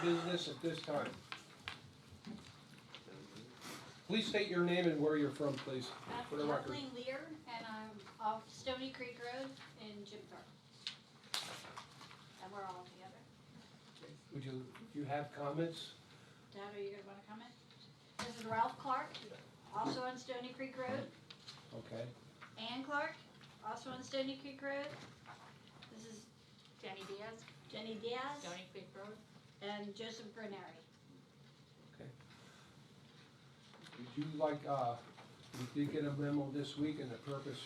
business at this time? Please state your name and where you're from, please, for the record. Kathleen Lear, and I'm off Stoney Creek Road in Jimthorpe. And we're all together. Would you have comments? Dad, are you gonna wanna comment? This is Ralph Clark, also on Stoney Creek Road. Okay. Ann Clark, also on Stoney Creek Road. This is Jenny Diaz, Jenny Diaz Stoney Creek Road. and Joseph Berneri. Okay. Would you like, we did get a memo this week, and the purpose,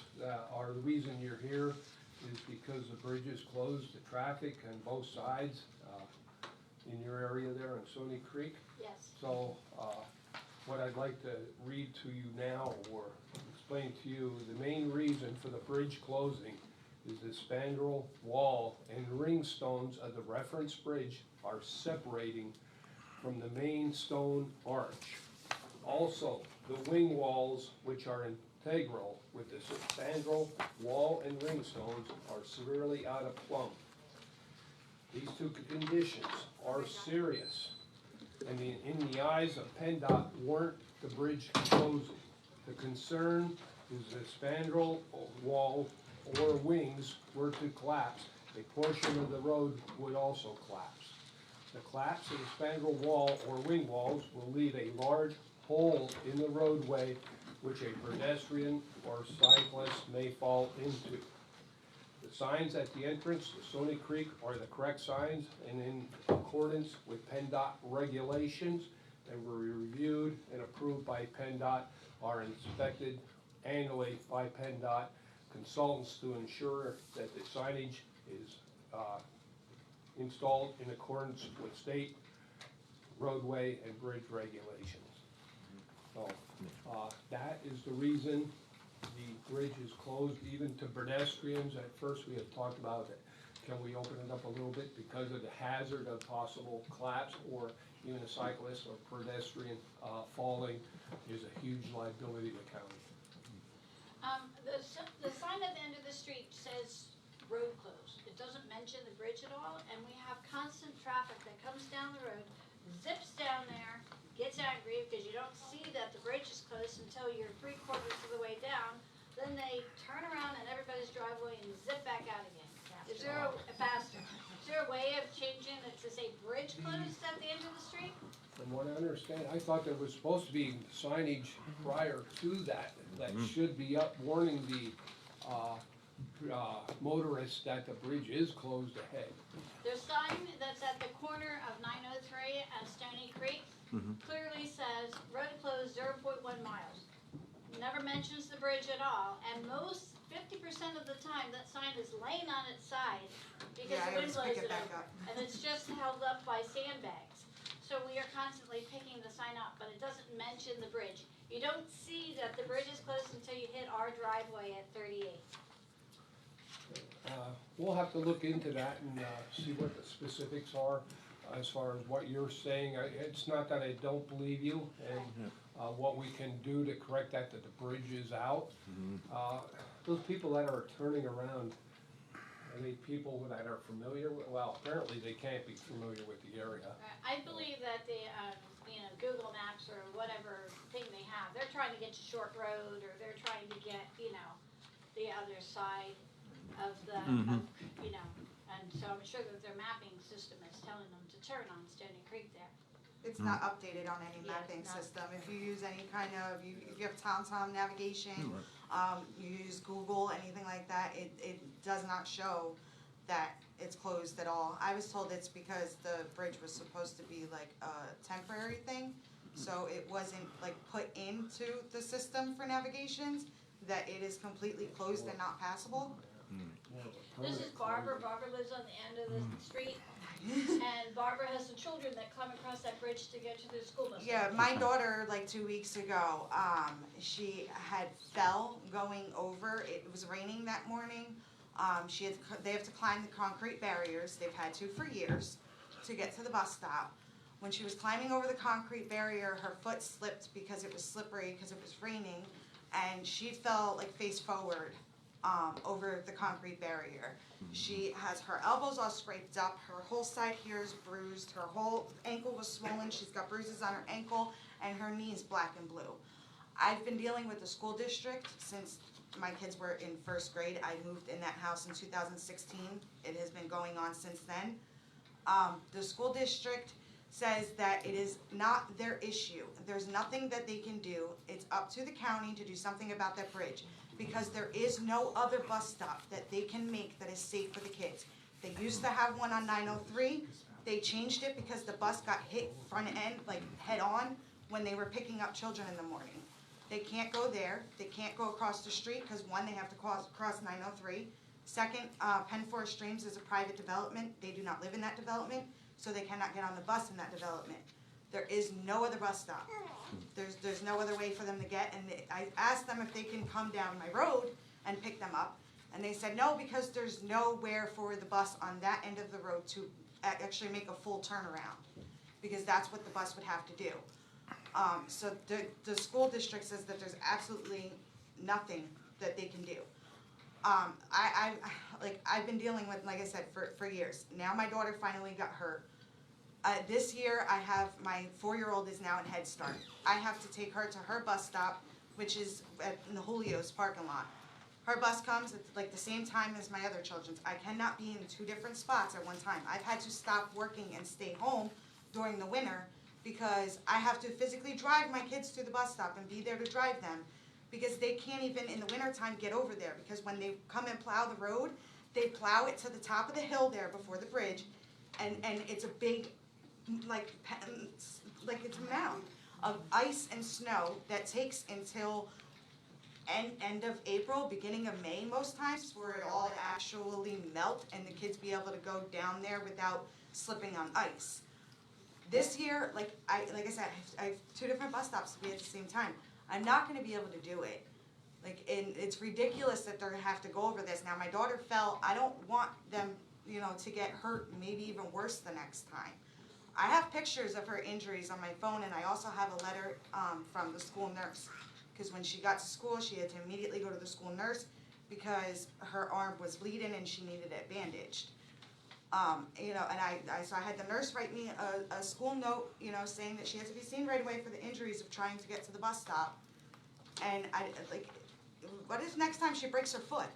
or the reason you're here is because the bridge is closed to traffic on both sides, in your area there on Stoney Creek. Yes. So, what I'd like to read to you now, or explain to you, the main reason for the bridge closing is the spandrel wall and ring stones of the reference bridge are separating from the main stone arch. Also, the wing walls, which are integral with the spandrel wall and ring stones, are severely out of plumb. These two conditions are serious, and in the eyes of PennDOT warrant the bridge closing. The concern is the spandrel wall or wings were to collapse, a portion of the road would also collapse. The collapse of the spandrel wall or wing walls will leave a large hole in the roadway which a pedestrian or cyclist may fall into. The signs at the entrance to Stoney Creek are the correct signs and in accordance with PennDOT regulations and were reviewed and approved by PennDOT, are inspected annually by PennDOT consultants to ensure that the signage is installed in accordance with state roadway and bridge regulations. So that is the reason the bridge is closed even to pedestrians. At first we had talked about it. Can we open it up a little bit because of the hazard of possible collapse, or even a cyclist or pedestrian falling is a huge liability to the county. The sign at the end of the street says road closed. It doesn't mention the bridge at all, and we have constant traffic that comes down the road, zips down there, gets angry because you don't see that the bridge is closed until you're 3/4 of the way down. Then they turn around in everybody's driveway and zip back out again. Is there faster? Is there a way of changing it to say bridge closed at the end of the street? From what I understand, I thought there was supposed to be signage prior to that should be up warning the motorists that the bridge is closed ahead. The sign that's at the corner of 903 and Stoney Creek clearly says road closed 0.1 miles. Never mentions the bridge at all, and 50% of the time that sign is laying on its side because the wind blows it over, and it's just held up by sandbags. So we are constantly picking the sign up, but it doesn't mention the bridge. You don't see that the bridge is closed until you hit our driveway at 38. We'll have to look into that and see what the specifics are as far as what you're saying. It's not that I don't believe you, and what we can do to correct that the bridge is out. Those people that are turning around, are they people that are familiar with, well, apparently they can't be familiar with the area. I believe that the Google Maps or whatever thing they have, they're trying to get to Short Road, or they're trying to get the other side of the and so I'm sure that their mapping system is telling them to turn on Stoney Creek there. It's not updated on any Yeah, mapping it's not. system. If you use any kind of, if you have TomTom navigation, you use Google, anything like that, it does not show that it's closed at all. I was told it's because the bridge was supposed to be like a temporary thing, so it wasn't like put into the system for navigations, that it is completely closed and not passable. This is Barbara. Barbara lives on the end of the street, and Barbara has the children that come across that bridge to get to their school bus. Yeah, my daughter, like 2 weeks ago, she had fell going over. It was raining that morning. They have to climb the concrete barriers. They've had to for years to get to the bus stop. When she was climbing over the concrete barrier, her foot slipped because it was slippery because it was raining, and she fell like face forward over the concrete barrier. She has her elbows all scraped up, her whole side here is bruised, her whole ankle was swollen, she's got bruises on her ankle, and her knee is black and blue. I've been dealing with the school district since my kids were in first grade. I moved in that house in 2016. It has been going on since then. The school district says that it is not their issue. There's nothing that they can do. It's up to the county to do something about that bridge, because there is no other bus stop that they can make that is safe for the kids. They used to have one on 903. They changed it because the bus got hit front end, like head on, when they were picking up children in the morning. They can't go there. They can't go across the street because one, they have to cross 903. Second, Penn Forest Streams is a private development. They do not live in that development, so they cannot get on the bus in that development. There is no other bus stop. There's no other way for them to get, and I asked them if they can come down my road and pick them up, and they said no, because there's nowhere for the bus on that end of the road to actually make a full turnaround, because that's what the bus would have to do. So the school district says that there's absolutely nothing that they can do. I've been dealing with, like I said, for years. Now my daughter finally got hurt. This year I have, my 4-year-old is now in Head Start. I have to take her to her bus stop, which is in the Julio's parking lot. Her bus comes at like the same time as my other children's. I cannot be in 2 different spots at one time. I've had to stop working and stay home during the winter because I have to physically drive my kids to the bus stop and be there to drive them, because they can't even in the wintertime get over there, because when they come and plow the road, they plow it to the top of the hill there before the bridge, and it's a big, like it's a mound of ice and snow that takes until end of April, beginning of May most times, for it all to actually melt and the kids be able to go down there without slipping on ice. This year, like I said, I have 2 different bus stops to be at the same time. I'm not gonna be able to do it. And it's ridiculous that they have to go over this. Now, my daughter fell. I don't want them, to get hurt, maybe even worse the next time. I have pictures of her injuries on my phone, and I also have a letter from the school nurse. Because when she got to school, she had to immediately go to the school nurse because her arm was bleeding and she needed it bandaged. So I had the nurse write me a school note, saying that she has to be seen right away for the injuries of trying to get to the bus stop. And what if next time she breaks her foot?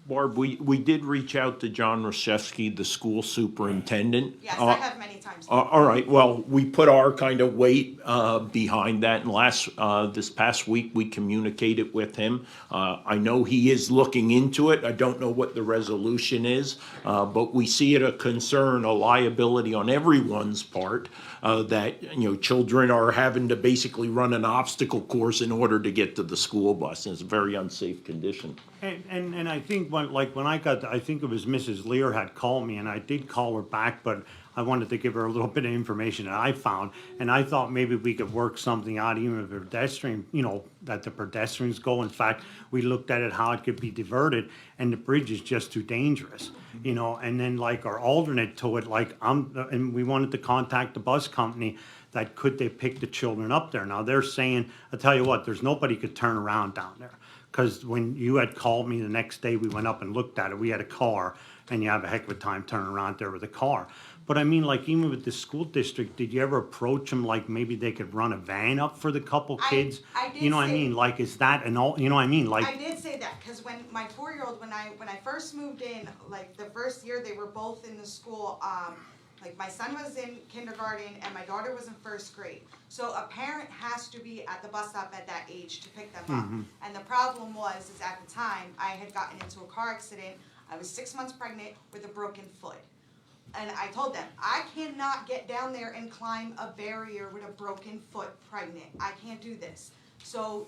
Barb, we did reach out to John Rashevsky, the school superintendent. Yes, I have many times. All right, well, we put our kind of weight behind that, and this past week, we communicated with him. I know he is looking into it. I don't know what the resolution is, but we see it a concern, a liability on everyone's part, that, children are having to basically run an obstacle course in order to get to the school bus, and it's a very unsafe condition. And I think when I got, I think it was Mrs. Lear had called me, and I did call her back, but I wanted to give her a little bit of information that I found, and I thought maybe we could work something out, even if a pedestrian, that the pedestrians go. In fact, we looked at it, how it could be diverted, and the bridge is just too dangerous, and then our alternate to it, and we wanted to contact the bus company, that could they pick the children up there. Now they're saying, I'll tell you what, there's nobody could turn around down there. Because when you had called me the next day, we went up and looked at it. We had a car, and you have a heck of a time turning around there with a car. But I mean, even with the school district, did you ever approach them, maybe they could run a van up for the couple kids? I did You know what I say- mean? Is that an all? You know what I mean? I did say that, because when my 4-year-old, when I first moved in, the first year they were both in the school, my son was in kindergarten and my daughter was in first grade. So a parent has to be at the bus stop at that age to pick them up. And the problem is at the time, I had gotten into a car accident. I was 6 months pregnant with a broken foot. And I told them, I cannot get down there and climb a barrier with a broken foot pregnant. I can't do this. So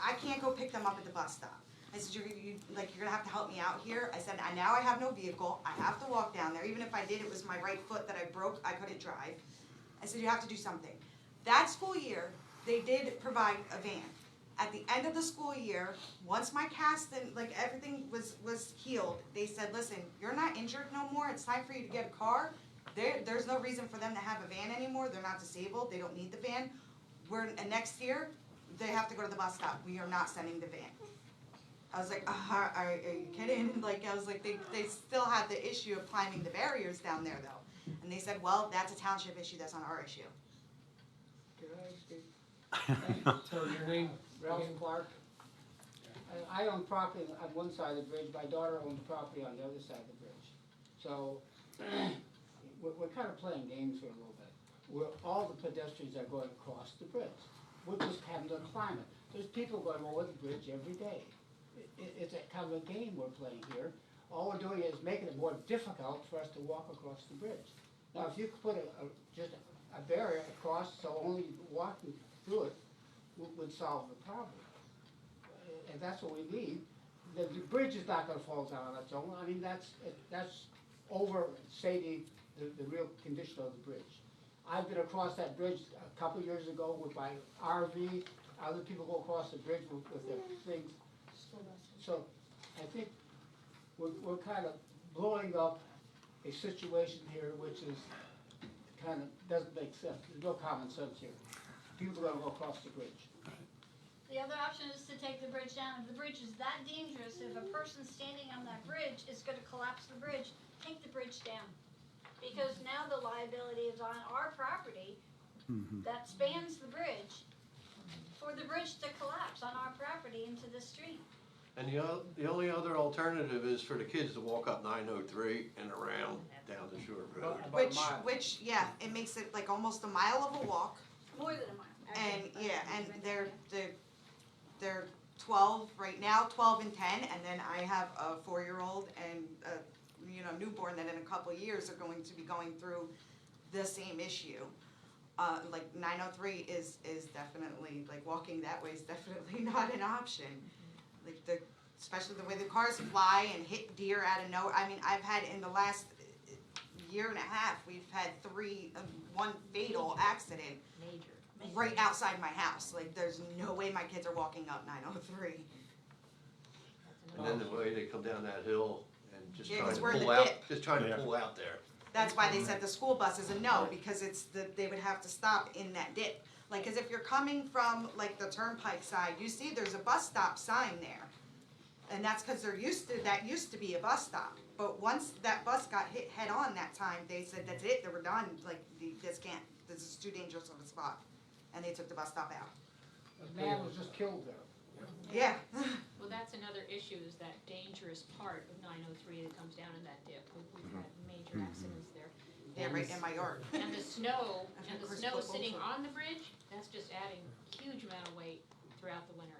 I can't go pick them up at the bus stop. I said, you're gonna have to help me out here. I said, now I have no vehicle. I have to walk down there. Even if I did, it was my right foot that I broke. I couldn't drive. I said, you have to do something. That school year, they did provide a van. At the end of the school year, once my cast and everything was healed, they said, listen, you're not injured no more. It's time for you to get a car. There's no reason for them to have a van anymore. They're not disabled. They don't need the van. And next year, they have to go to the bus stop. We are not sending the van. I was like, are you kidding? Like, I was like, they still have the issue of climbing the barriers down there though. And they said, well, that's a township issue, that's not our issue. Can I speak? So your name? Ralph again? Clark. I own property on one side of the bridge, my daughter owns property on the other side of the bridge. So, we're kind of playing games here a little bit. Where all the pedestrians are going across the bridge. We're just having to climb it. There's people going over the bridge every day. It's a kind of a game we're playing here. All we're doing is making it more difficult for us to walk across the bridge. Now, if you could put just a barrier across, so only walking through it would solve the problem. And that's what we need. The bridge is not gonna fall down on its own. I mean, that's overstating the real condition of the bridge. I've been across that bridge a couple years ago with my RV. Other people go across the bridge with their things. So I think we're kind of blowing up a situation here which is kind of doesn't make sense. There's no common sense here. People are gonna go across the bridge. The other option is to take the bridge down. If the bridge is that dangerous, if a person standing on that bridge is gonna collapse the bridge, take the bridge down. Because now the liability is on our property that spans the bridge for the bridge to collapse on our property into the street. And the only other alternative is for the kids to walk up 903 and around down the shore road. About a mile. Which, yeah, it makes it like almost a mile of a walk. More than a mile. And, yeah, and they're 12 right now, 12 and 10, and then I have a 4-year-old and a, newborn that in a couple of years are going to be going through the same issue. Like 903 is definitely, like walking that way is definitely not an option. Like especially the way the cars fly and hit deer out of nowhere. I mean, I've had in the last year and a half, we've had one fatal accident right outside my house. Like, there's no way my kids are walking up 903. And then the way they come down that hill and just Yeah, trying 'cause to we're in pull the out, dip. just trying to pull out there. That's why they said the school bus is a no, because they would have to stop in that dip. Like, cause if you're coming from like the turnpike side, you see there's a bus stop sign there. And that's cause that used to be a bus stop. But once that bus got hit head on that time, they said that's it, they were done, like, this is too dangerous of a spot. And they took the bus stop out. A man was just killed there. Yeah. Well, that's another issue, is that dangerous part of 903 that comes down in that dip. We've had major accidents there. Yeah, And right the in my yard. And the snow, I've and had the Chris snow flip sitting over. on the bridge, that's just adding a huge amount of weight throughout the winter.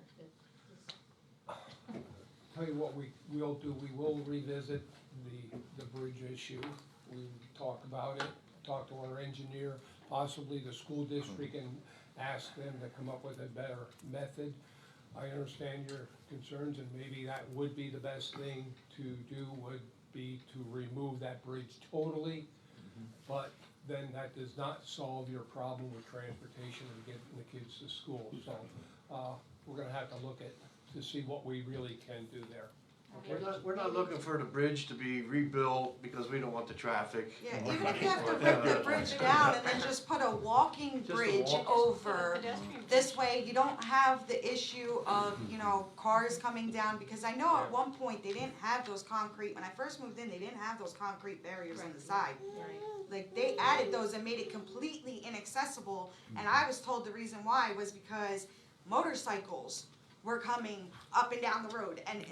Tell you what we will do, we will revisit the bridge issue. We talk about it, talk to our engineer, possibly the school district, and ask them to come up with a better method. I understand your concerns, and maybe that would be the best thing to do, would be to remove that bridge totally. But then that does not solve your problem with transportation and getting the kids to school. So, we're gonna have to look at, to see what we really can do there. We're not looking for the bridge to be rebuilt because we don't want the traffic. Yeah, even if you have to rip the bridge down and then just put a walking Just a bridge walk. over. Pedestrian This way, you don't have the issue of, cars coming down, because I know at one point, they didn't have those concrete, when I first moved in, they didn't have those concrete barriers on the side. Right. Like, they added those and made it completely inaccessible, and I was told the reason why was because motorcycles were coming up and down the road, and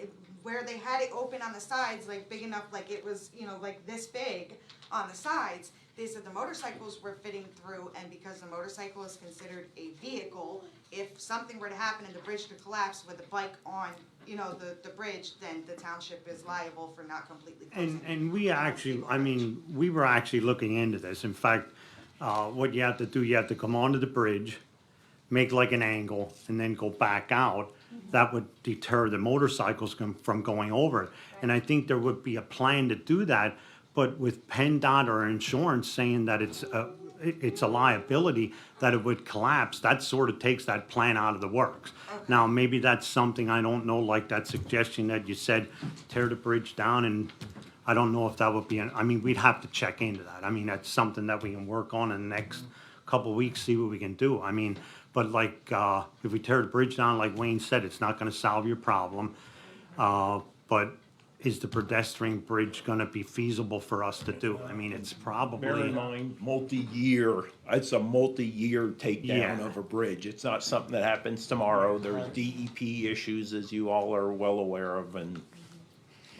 where they had it open on the sides, like big enough, like it was, like this big on the sides, they said the motorcycles were fitting through, and because the motorcycle is considered a vehicle, if something were to happen and the bridge could collapse with a bike on, the bridge, then the township is liable for not completely closing. And we actually, we were actually looking into this. In fact, what you have to do, you have to come onto the bridge, make like an angle, and then go back out. That would deter the motorcycles from going over it. And I think there would be a plan to do that, but with PennDOT or insurance saying that it's a liability, that it would collapse, that sort of takes that plan out of the works. Now, maybe that's something, I don't know, like that suggestion that you said, tear the bridge down, and I don't know if that would be, we'd have to check into that. That's something that we can work on in the next couple of weeks, see what we can do. But like, if we tear the bridge down, like Wayne said, it's not gonna solve your problem. But is the pedestrian bridge gonna be feasible for us to do? I mean, it's Bear in probably, mind, multi-year, it's a multi-year takedown Yeah. of a bridge. It's not something that happens tomorrow. There's DEP issues, as you all are well aware of, and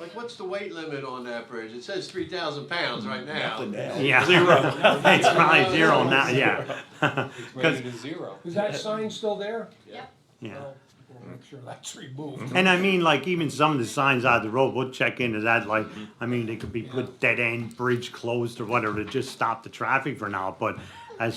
Like, what's the weight limit on that bridge? It says 3,000 pounds right now. nothing now. yeah. Zero. It's probably zero now, yeah. It's rated to zero. Is that sign still there? Yep. Yeah. Well, we'll make sure that's removed. And I mean, like, even some of the signs out the road, we'll check into that, like, I mean, they could be put dead end, bridge closed or whatever to just stop the traffic for now, but as